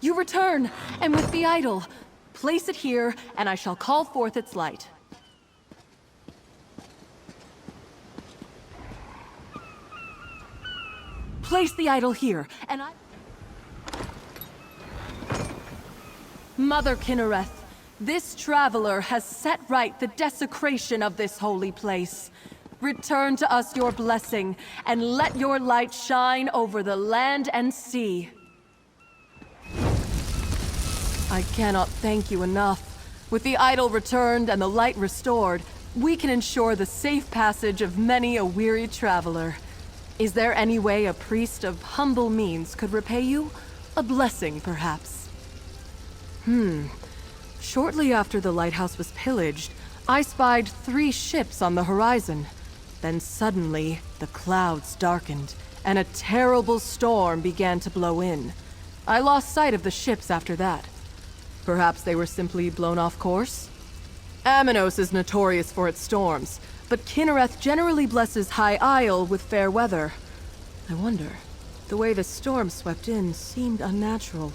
you return, and with the idol. Place it here, and I shall call forth its light. Place the idol here, and I... Mother Kynareth, this traveler has set right the desecration of this holy place. Return to us your blessing, and let your light shine over the land and sea. I cannot thank you enough. With the idol returned and the light restored, we can ensure the safe passage of many a weary traveler. Is there any way a priest of humble means could repay you? A blessing, perhaps? Shortly after the lighthouse was pillaged, I spied 3 ships on the horizon. Then suddenly, the clouds darkened, and a terrible storm began to blow in. I lost sight of the ships after that. Perhaps they were simply blown off course? Amanos is notorious for its storms, but Kynareth generally blesses High Isle with fair weather. I wonder, the way the storm swept in seemed unnatural,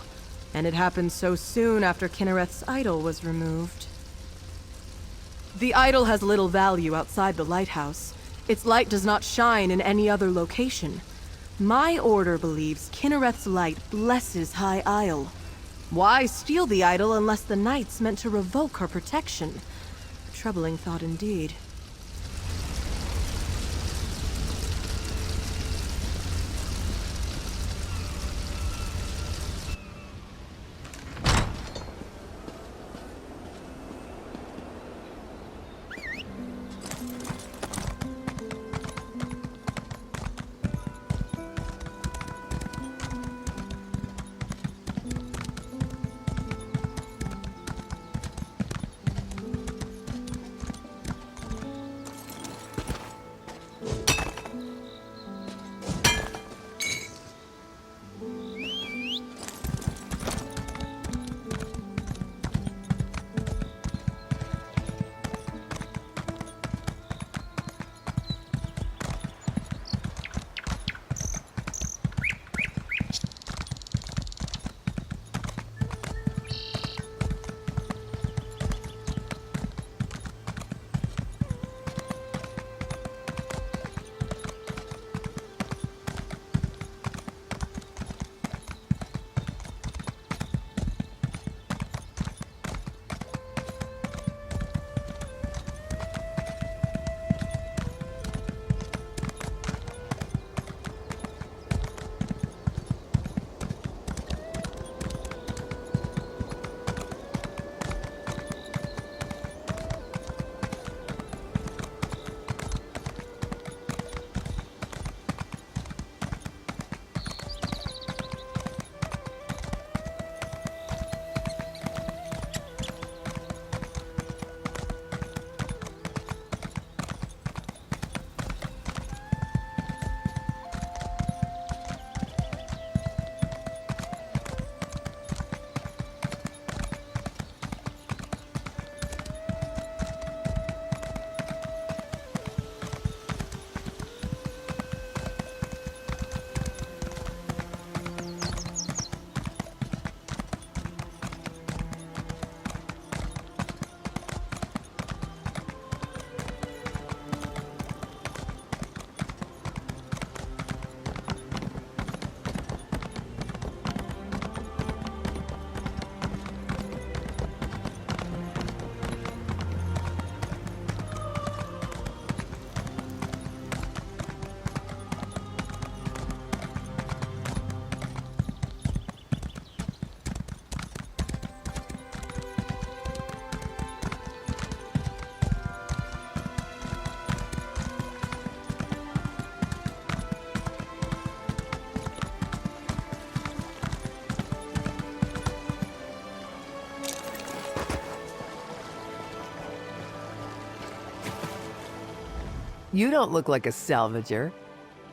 and it happened so soon after Kynareth's idol was removed. The idol has little value outside the lighthouse. Its light does not shine in any other location. My order believes Kynareth's light blesses High Isle. Why steal the idol unless the knights meant to revoke her protection? A troubling thought indeed. You don't look like a salvager.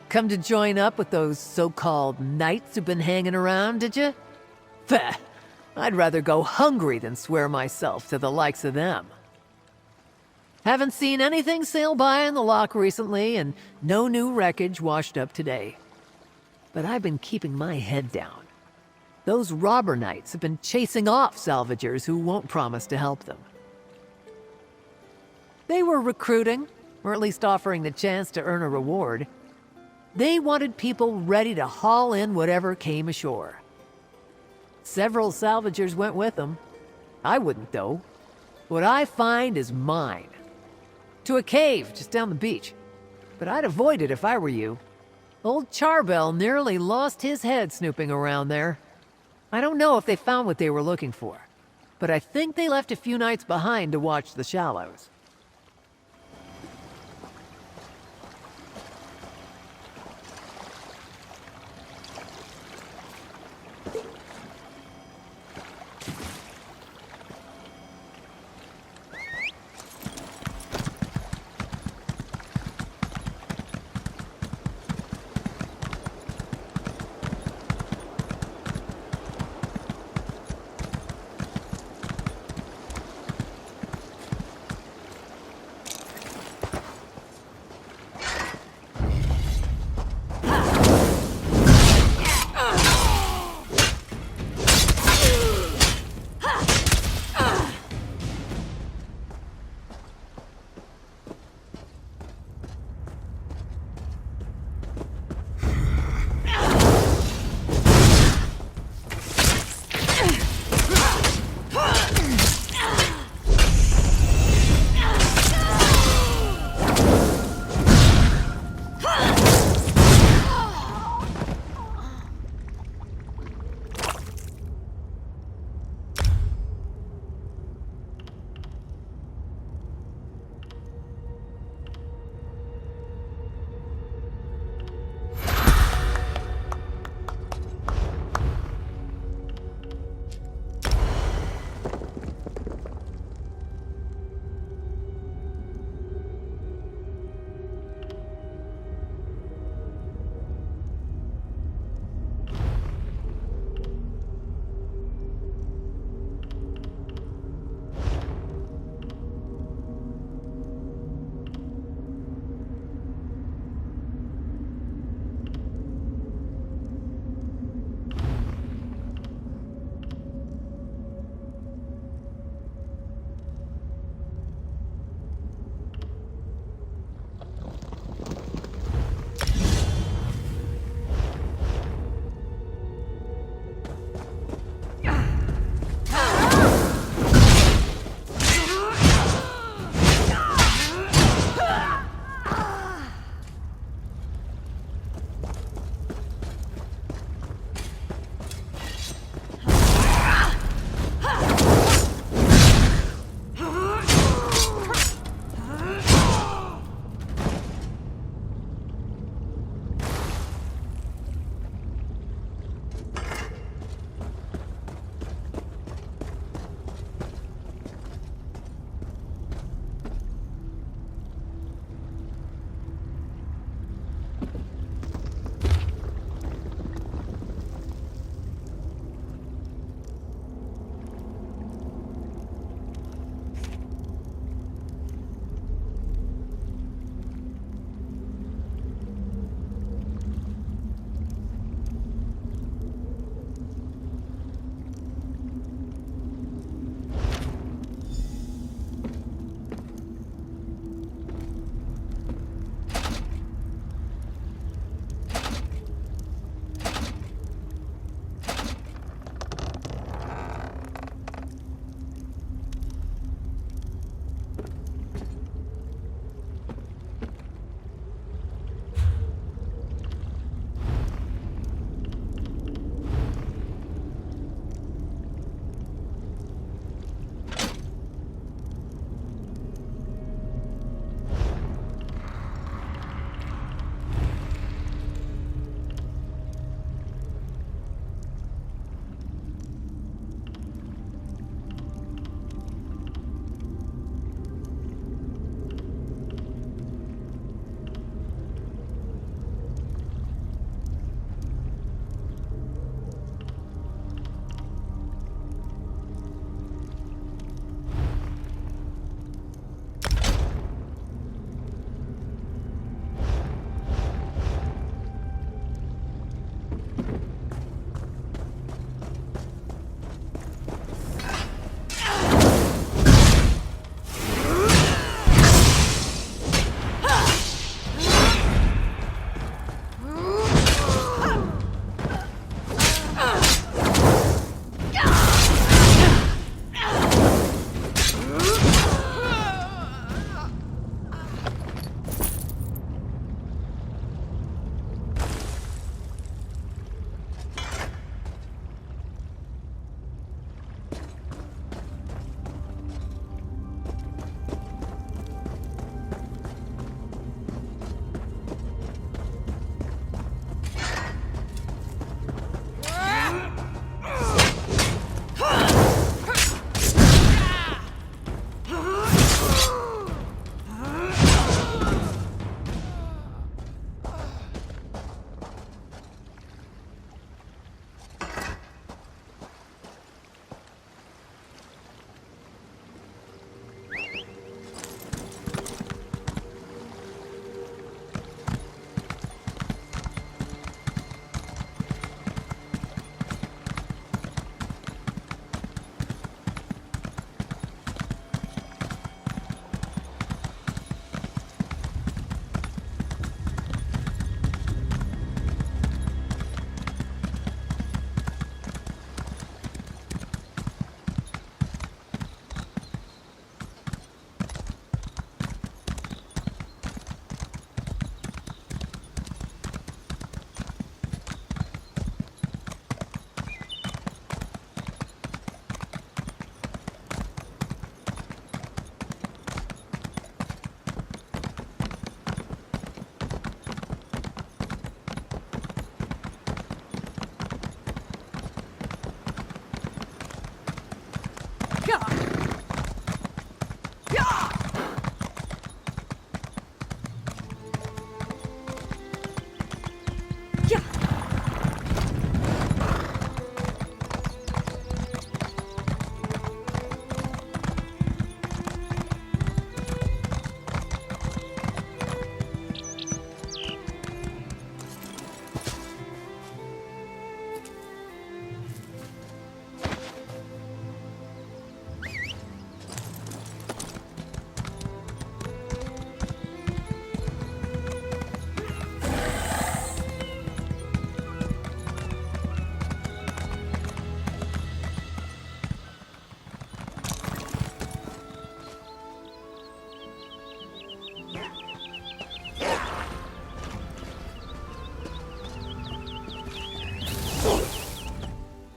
Come to join up with those so-called knights who've been hanging around, did you? Pah! I'd rather go hungry than swear myself to the likes of them. Haven't seen anything sail by in the lock recently, and no new wreckage washed up today. But I've been keeping my head down. Those robber knights have been chasing off salvagers who won't promise to help them. They were recruiting, or at least offering the chance to earn a reward. They wanted people ready to haul in whatever came ashore. Several salvagers went with them. I wouldn't, though. What I find is mine. To a cave just down the beach. But I'd avoid it if I were you. Old Charbel nearly lost his head snooping around there. I don't know if they found what they were looking for, but I think they left a few knights behind to watch the shallows.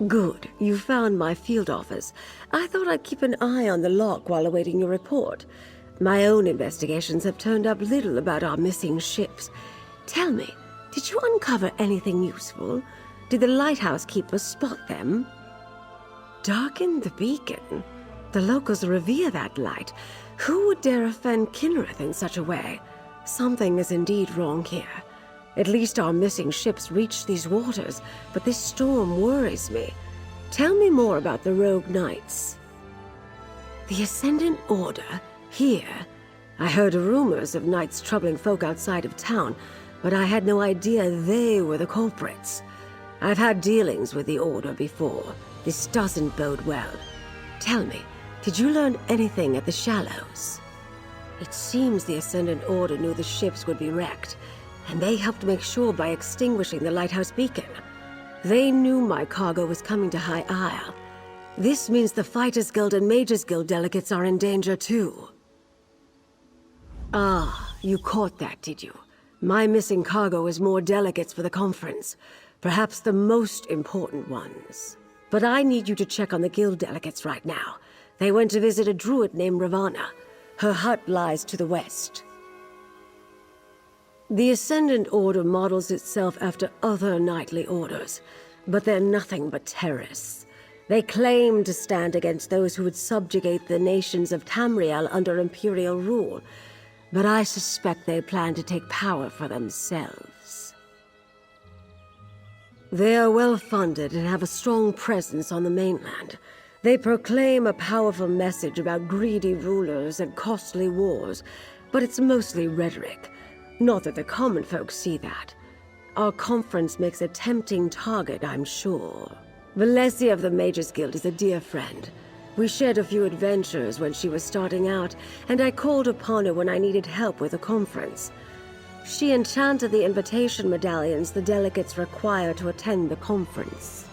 Good. You found my field office. I thought I'd keep an eye on the lock while awaiting your report. My own investigations have turned up little about our missing ships. Tell me, did you uncover anything useful? Did the lighthouse keeper spot them? Darken the beacon? The locals revere that light. Who would dare offend Kinrith in such a way? Something is indeed wrong here. At least our missing ships reached these waters, but this storm worries me. Tell me more about the rogue knights. The Ascendant Order? Here? I heard rumors of knights troubling folk outside of town, but I had no idea they were the culprits. I've had dealings with the Order before. This doesn't bode well. Tell me, did you learn anything at the Shallows? It seems the Ascendant Order knew the ships would be wrecked, and they helped make sure by extinguishing the lighthouse beacon. They knew my cargo was coming to High Isle. This means the Fighters Guild and Mages Guild delegates are in danger too. Ah, you caught that, did you? My missing cargo is more delegates for the conference, perhaps the most important ones. But I need you to check on the guild delegates right now. They went to visit a druid named Ravana. Her hut lies to the west. The Ascendant Order models itself after other knightly orders, but they're nothing but terrorists. They claim to stand against those who would subjugate the nations of Tamriel under Imperial rule, but I suspect they plan to take power for themselves. They are well-funded and have a strong presence on the mainland. They proclaim a powerful message about greedy rulers and costly wars, but it's mostly rhetoric. Not that the common folk see that. Our conference makes a tempting target, I'm sure. Valesia of the Mages Guild is a dear friend. We shared a few adventures when she was starting out, and I called upon her when I needed help with a conference. She enchanted the invitation medallions the delegates require to attend the conference.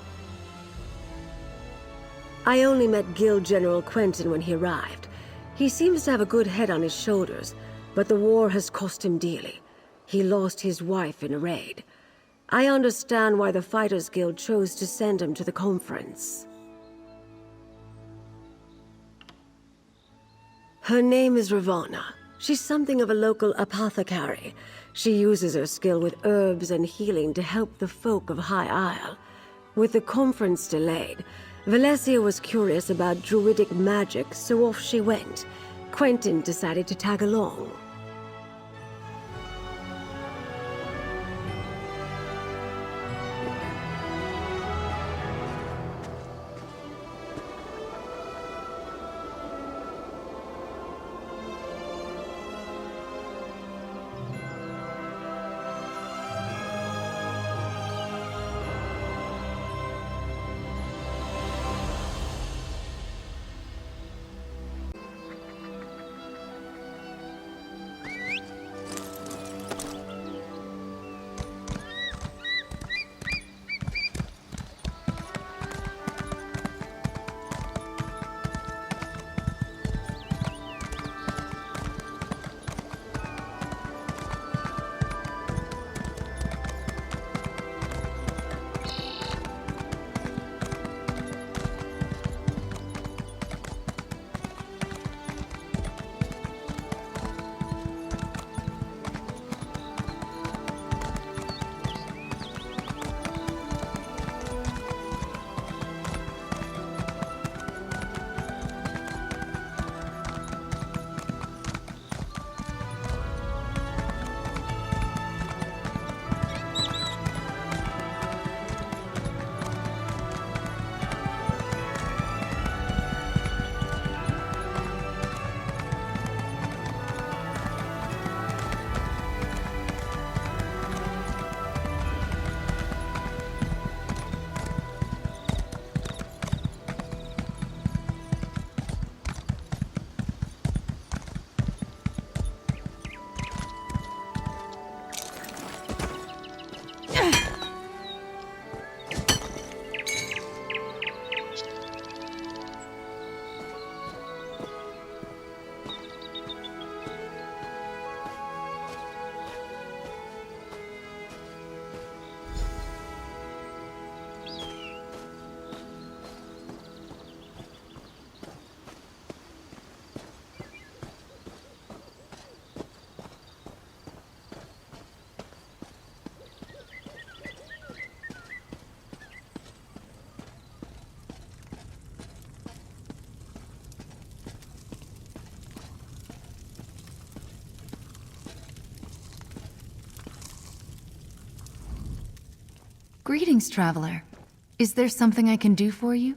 I only met Guild General Quentin when he arrived. He seems to have a good head on his shoulders, but the war has cost him dearly. He lost his wife in a raid. I understand why the Fighters Guild chose to send him to the conference. Her name is Ravana. She's something of a local apothecary. She uses her skill with herbs and healing to help the folk of High Isle. With the conference delayed, Valesia was curious about druidic magic, so off she went. Quentin decided to tag along. Greetings, traveler. Is there something I can do for you?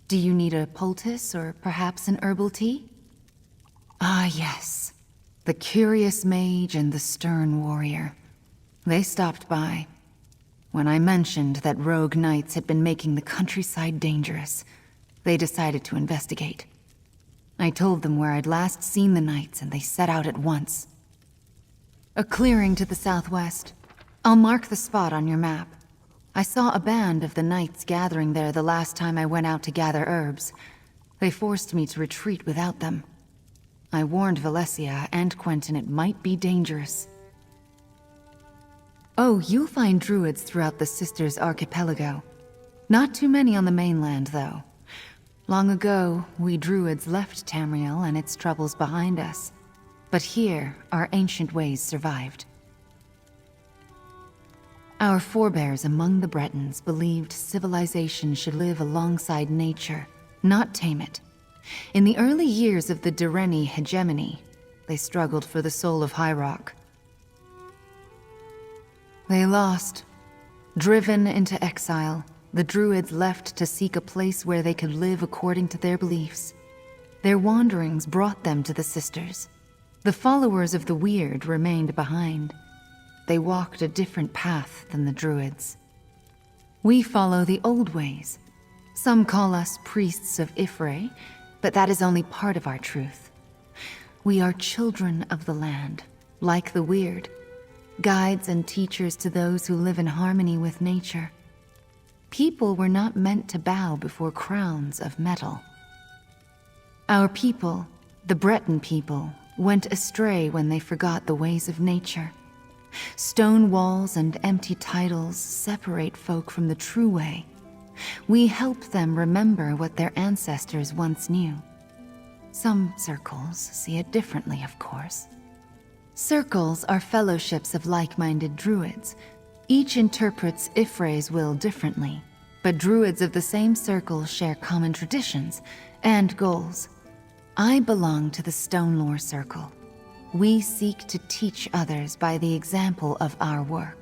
Do you need a poultice or perhaps an herbal tea? Ah, yes. The curious mage and the stern warrior. They stopped by. When I mentioned that rogue knights had been making the countryside dangerous, they decided to investigate. I told them where I'd last seen the knights, and they set out at once. A clearing to the southwest. I'll mark the spot on your map. I saw a band of the knights gathering there the last time I went out to gather herbs. They forced me to retreat without them. I warned Valencia and Quentin it might be dangerous. Oh, you'll find druids throughout the Sisters Archipelago. Not too many on the mainland, though. Long ago, we druids left Tamriel and its troubles behind us. But here, our ancient ways survived. Our forebears among the Bretons believed civilization should live alongside nature, not tame it. In the early years of the Direni hegemony, they struggled for the soul of High Rock. They lost. Driven into exile, the Druids left to seek a place where they could live according to their beliefs. Their wanderings brought them to the Sisters. The followers of the Weird remained behind. They walked a different path than the Druids. We follow the old ways. Some call us priests of Ifre, but that is only part of our truth. We are children of the land, like the Weird, guides and teachers to those who live in harmony with nature. People were not meant to bow before crowns of metal. Our people, the Breton people, went astray when they forgot the ways of nature. Stone walls and empty titles separate folk from the true way. We help them remember what their ancestors once knew. Some circles see it differently, of course. Circles are fellowships of like-minded druids. Each interprets Ifre's will differently, but druids of the same circle share common traditions and goals. I belong to the Stonelore Circle. We seek to teach others by the example of our work.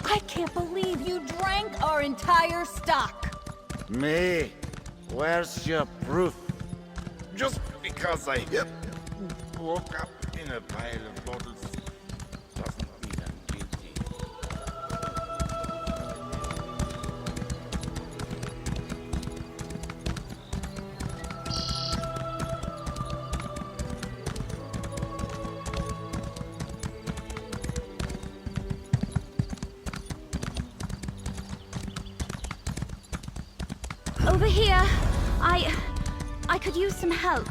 I can't believe you drank our entire stock! Me? Where's your proof? Just because I woke up in a pile of bottles doesn't mean I'm guilty. Over here. I could use some help.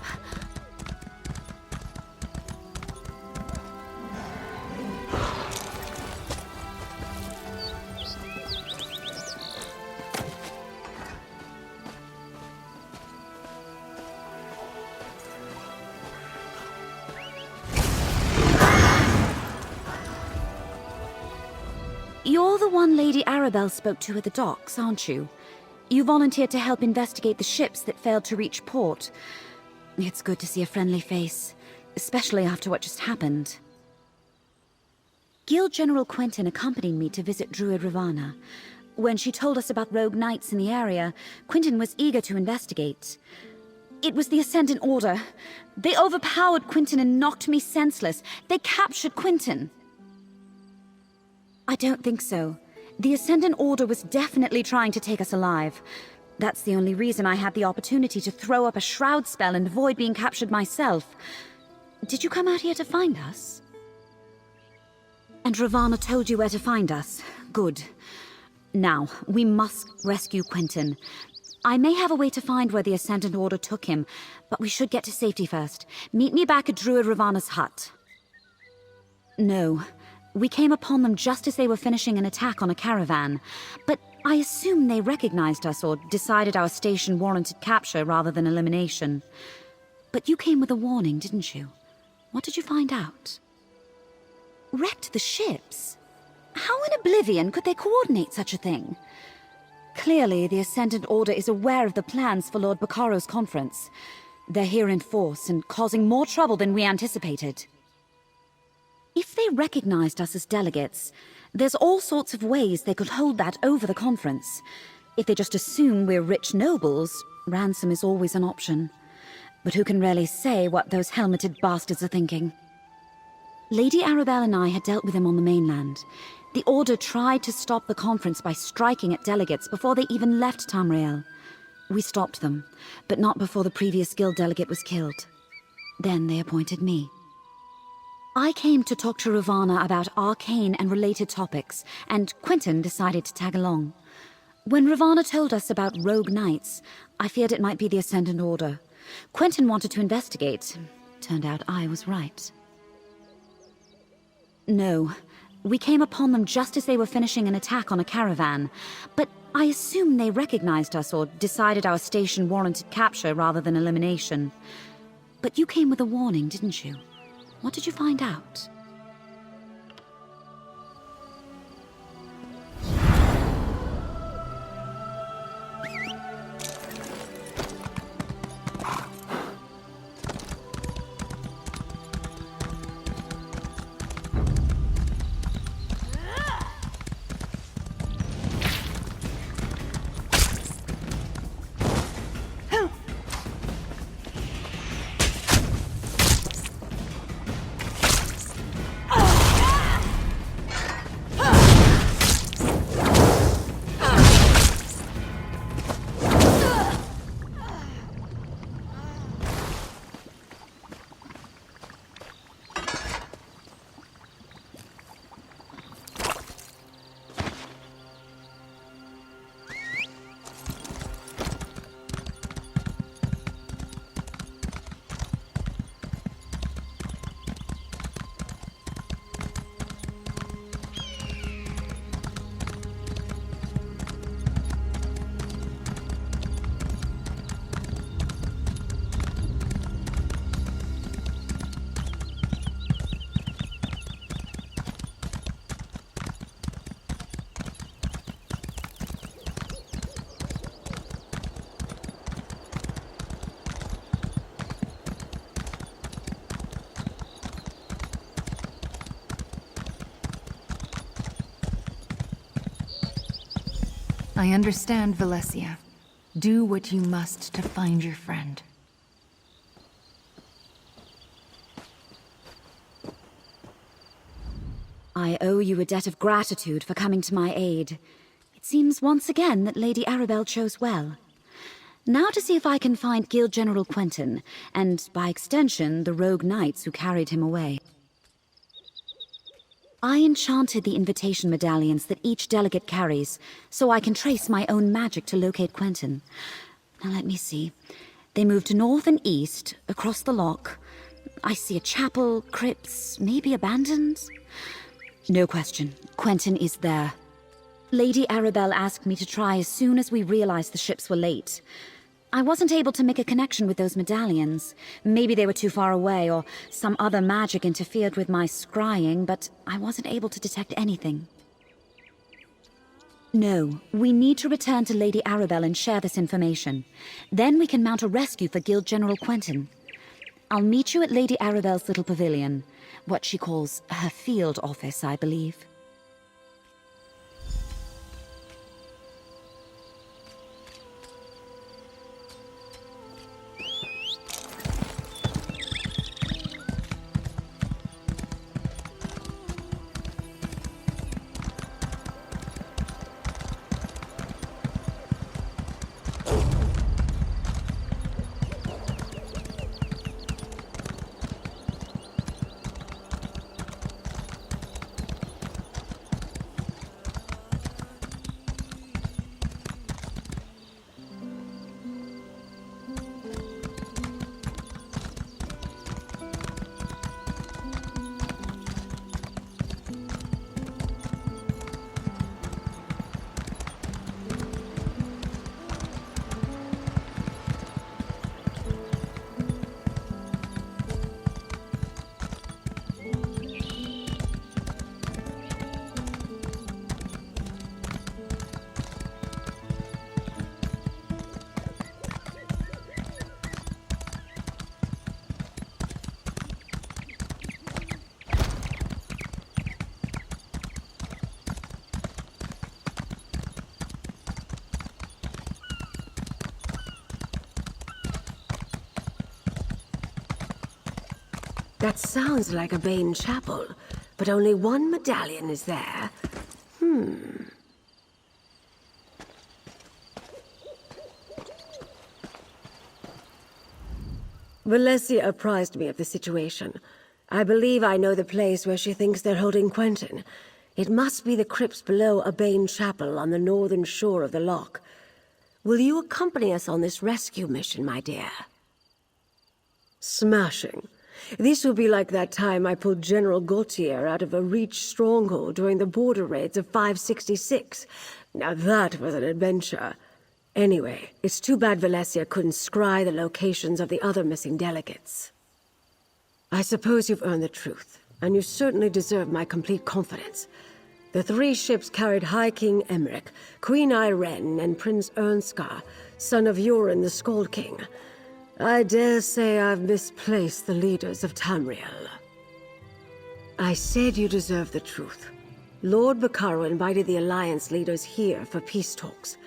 You're the one Lady Arabelle spoke to at the docks, aren't you? You volunteered to help investigate the ships that failed to reach port. It's good to see a friendly face, especially after what just happened. Guild General Quentin accompanied me to visit Druid Ravana. When she told us about rogue knights in the area, Quentin was eager to investigate. It was the Ascendant Order. They overpowered Quentin and knocked me senseless. They captured Quentin. I don't think so. The Ascendant Order was definitely trying to take us alive. That's the only reason I had the opportunity to throw up a shroud spell and avoid being captured myself. Did you come out here to find us? And Ravana told you where to find us. Good. Now, we must rescue Quentin. I may have a way to find where the Ascendant Order took him, but we should get to safety first. Meet me back at Druid Ravana's hut. No. We came upon them just as they were finishing an attack on a caravan. But I assume they recognized us or decided our station warranted capture rather than elimination. But you came with a warning, didn't you? What did you find out? Wrecked the ships? How in oblivion could they coordinate such a thing? Clearly, the Ascendant Order is aware of the plans for Lord Bakaro's conference. They're here in force and causing more trouble than we anticipated. If they recognized us as delegates, there's all sorts of ways they could hold that over the conference. If they just assume we're rich nobles, ransom is always an option. But who can really say what those helmeted bastards are thinking? Lady Arabelle and I had dealt with them on the mainland. The Order tried to stop the conference by striking at delegates before they even left Tamriel. We stopped them, but not before the previous guild delegate was killed. Then they appointed me. I came to talk to Ravana about arcane and related topics, and Quentin decided to tag along. When Ravana told us about rogue knights, I feared it might be the Ascendant Order. Quentin wanted to investigate. Turned out I was right. No. We came upon them just as they were finishing an attack on a caravan. But I assume they recognized us or decided our station warranted capture rather than elimination. But you came with a warning, didn't you? What did you find out? I understand, Valencia. Do what you must to find your friend. I owe you a debt of gratitude for coming to my aid. It seems once again that Lady Arabelle chose well. Now to see if I can find Guild General Quentin, and by extension, the rogue knights who carried him away. I enchanted the invitation medallions that each delegate carries, so I can trace my own magic to locate Quentin. Now let me see. They moved north and east, across the loch. I see a chapel, crypts, maybe abandoned? No question. Quentin is there. Lady Arabelle asked me to try as soon as we realized the ships were late. I wasn't able to make a connection with those medallions. Maybe they were too far away, or some other magic interfered with my scrying, but I wasn't able to detect anything. No, we need to return to Lady Arabelle and share this information. Then we can mount a rescue for Guild General Quentin. I'll meet you at Lady Arabelle's little pavilion. What she calls her field office, I believe. That sounds like a Bane chapel, but only one medallion is there. Valencia apprised me of the situation. I believe I know the place where she thinks they're holding Quentin. It must be the crypts below a Bane chapel on the northern shore of the loch. Will you accompany us on this rescue mission, my dear? Smashing. This will be like that time I pulled General Gautier out of a Reach stronghold during the border raids of 566. Now that was an adventure. Anyway, it's too bad Valencia couldn't scry the locations of the other missing delegates. I suppose you've earned the truth, and you certainly deserve my complete confidence. The 3 ships carried High King Emmerich, Queen Irene, and Prince Ernskar, son of Yoren the Skald King. I dare say I've misplaced the leaders of Tamriel. I said you deserve the truth. Lord Bacaro invited the Alliance leaders here for peace talks.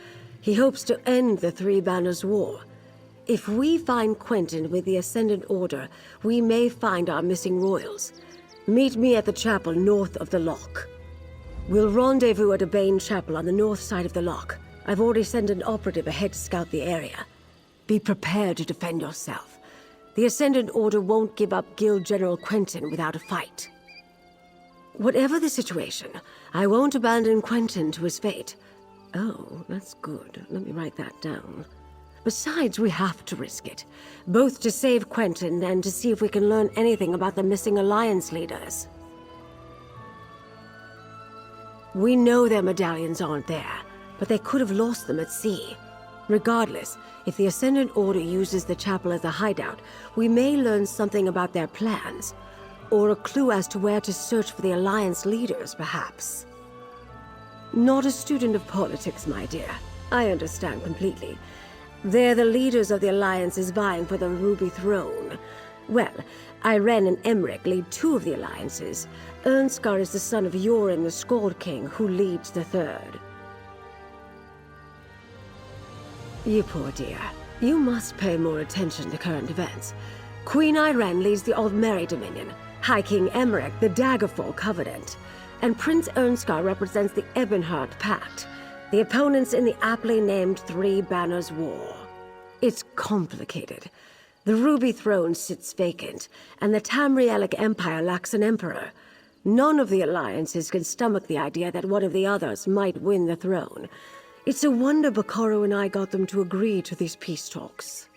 He hopes to end the Three Banners War. If we find Quentin with the Ascendant Order, we may find our missing royals. Meet me at the chapel north of the loch. We'll rendezvous at a Bane chapel on the north side of the loch. I've already sent an operative ahead to scout the area. Be prepared to defend yourself. The Ascendant Order won't give up Guild General Quentin without a fight. Whatever the situation, I won't abandon Quentin to his fate. Oh, that's good. Let me write that down. Besides, we have to risk it. Both to save Quentin and to see if we can learn anything about the missing Alliance leaders. We know their medallions aren't there, but they could have lost them at sea. Regardless, if the Ascendant Order uses the chapel as a hideout, we may learn something about their plans. Or a clue as to where to search for the Alliance leaders, perhaps. Not a student of politics, my dear. I understand completely. They're the leaders of the Alliances vying for the Ruby Throne. Well, Irene and Emmerich lead 2 of the Alliances. Ernskar is the son of Yoren the Skald King, who leads the 3rd. You poor dear. You must pay more attention to current events. Queen Irene leads the Aldmeri Dominion, High King Emmerich the Daggerfall Covenant, and Prince Ernskar represents the Ebonheart Pact, the opponents in the aptly named Three Banners War. It's complicated. The Ruby Throne sits vacant, and the Tamrielic Empire lacks an emperor. None of the alliances can stomach the idea that one of the others might win the throne. It's a wonder Bacaro and I got them to agree to these peace talks.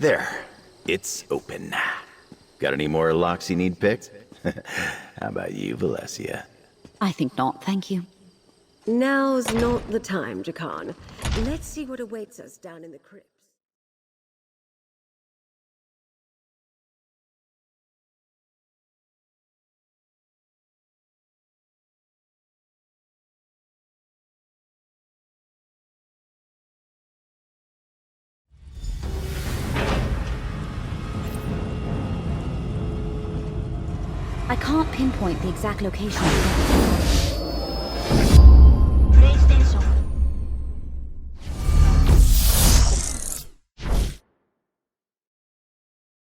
There. It's open. Got any more locks you need picked? How about you, Valencia? I think not, thank you. Now's not the time, Jakan. Let's see what awaits us down in the crypts. I can't pinpoint the exact location of the